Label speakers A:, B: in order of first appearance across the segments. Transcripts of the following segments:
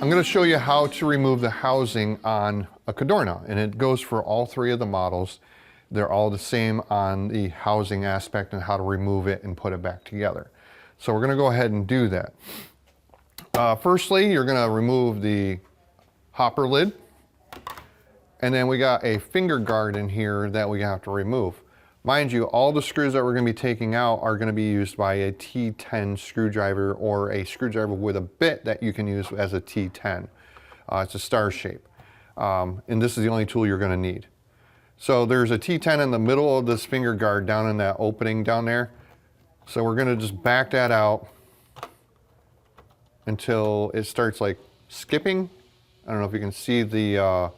A: I'm going to show you how to remove the housing on a Cadorna, and it goes for all three of the models. They're all the same on the housing aspect and how to remove it and put it back together. So we're going to go ahead and do that. Firstly, you're going to remove the hopper lid, and then we got a finger guard in here that we have to remove. Mind you, all the screws that we're going to be taking out are going to be used by a T10 screwdriver or a screwdriver with a bit that you can use as a T10. It's a star shape. And this is the only tool you're going to need. So there's a T10 in the middle of this finger guard down in that opening down there. So we're going to just back that out until it starts like skipping. I don't know if you can see the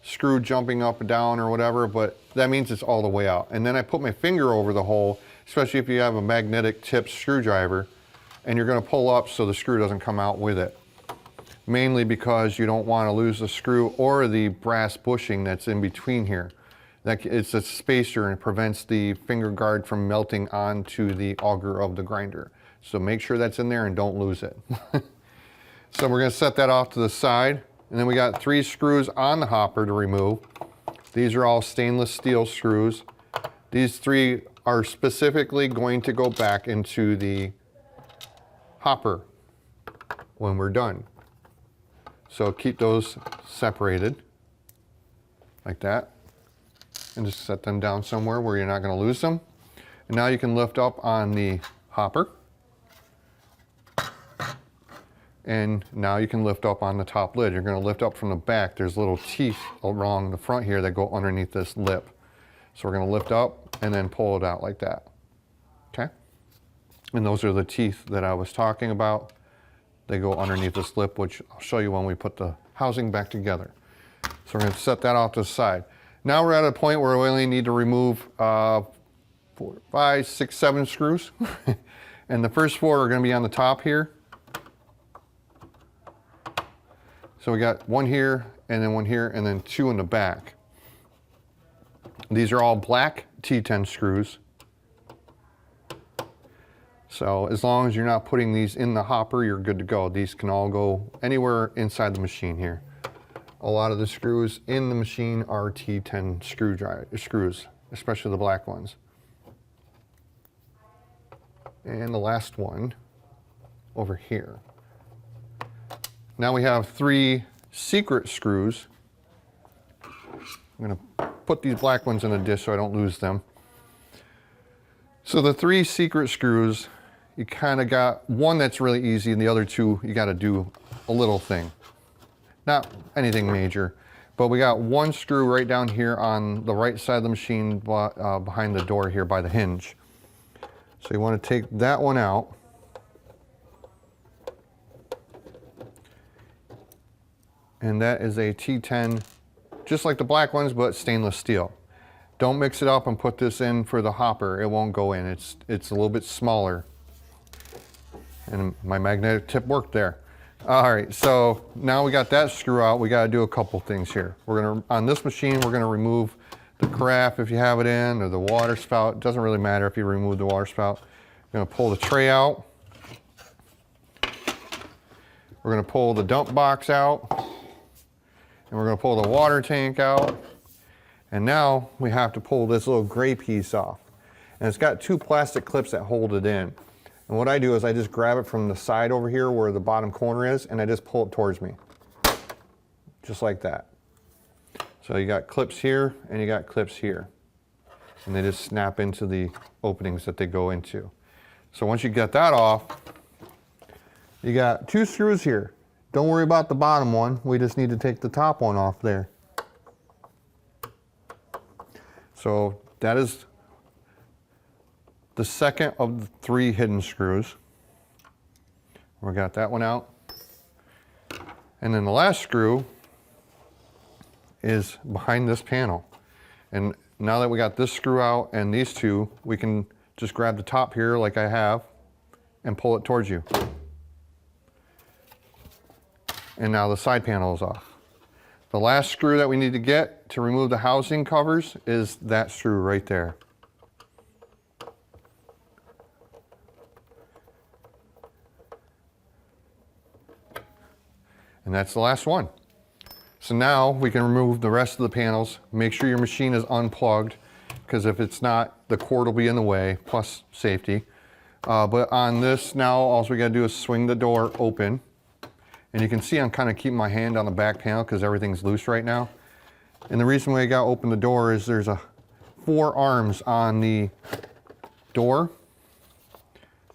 A: screw jumping up and down or whatever, but that means it's all the way out. And then I put my finger over the hole, especially if you have a magnetic tip screwdriver, and you're going to pull up so the screw doesn't come out with it. Mainly because you don't want to lose the screw or the brass bushing that's in between here. It's a spacer and it prevents the finger guard from melting onto the auger of the grinder. So make sure that's in there and don't lose it. So we're going to set that off to the side. And then we got 3 screws on the hopper to remove. These are all stainless steel screws. These 3 are specifically going to go back into the hopper when we're done. So keep those separated like that. And just set them down somewhere where you're not going to lose them. And now you can lift up on the hopper. And now you can lift up on the top lid. You're going to lift up from the back. There's little teeth along the front here that go underneath this lip. So we're going to lift up and then pull it out like that. Okay? And those are the teeth that I was talking about. They go underneath this lip, which I'll show you when we put the housing back together. So we're going to set that off to the side. Now we're at a point where we only need to remove 4, 5, 6, 7 screws. And the first 4 are going to be on the top here. So we got 1 here, and then 1 here, and then 2 in the back. These are all black T10 screws. So as long as you're not putting these in the hopper, you're good to go. These can all go anywhere inside the machine here. A lot of the screws in the machine are T10 screws, especially the black ones. And the last one over here. Now we have 3 secret screws. I'm going to put these black ones in a dish so I don't lose them. So the 3 secret screws, you kind of got one that's really easy, and the other 2 you got to do a little thing. Not anything major, but we got 1 screw right down here on the right side of the machine behind the door here by the hinge. So you want to take that one out. And that is a T10, just like the black ones, but stainless steel. Don't mix it up and put this in for the hopper. It won't go in. It's a little bit smaller. And my magnetic tip worked there. All right, so now we got that screw out. We got to do a couple things here. On this machine, we're going to remove the carafe if you have it in, or the water spout. It doesn't really matter if you remove the water spout. We're going to pull the tray out. We're going to pull the dump box out. And we're going to pull the water tank out. And now we have to pull this little gray piece off. And it's got 2 plastic clips that hold it in. And what I do is I just grab it from the side over here where the bottom corner is, and I just pull it towards me. Just like that. So you got clips here and you got clips here. And they just snap into the openings that they go into. So once you get that off, you got 2 screws here. Don't worry about the bottom one. We just need to take the top one off there. So that is the second of the 3 hidden screws. We got that one out. And then the last screw is behind this panel. And now that we got this screw out and these 2, we can just grab the top here like I have and pull it towards you. And now the side panel is off. The last screw that we need to get to remove the housing covers is that screw right there. And that's the last one. So now we can remove the rest of the panels. Make sure your machine is unplugged, because if it's not, the cord will be in the way, plus safety. But on this now, all we gotta do is swing the door open. And you can see I'm kind of keeping my hand on the back panel because everything's loose right now. And the reason why I gotta open the door is there's 4 arms on the door.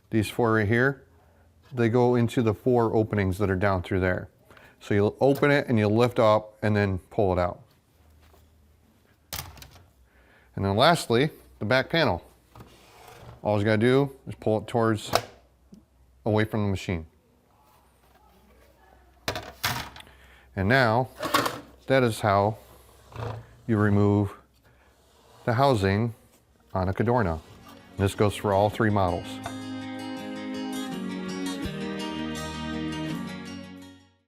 A: These 4 right here, they go into the 4 openings that are down through there. So you'll open it and you'll lift up and then pull it out. And then lastly, the back panel. All you gotta do is pull it away from the machine. And now, that is how you remove the housing on a Cadorna. This goes for all 3 models.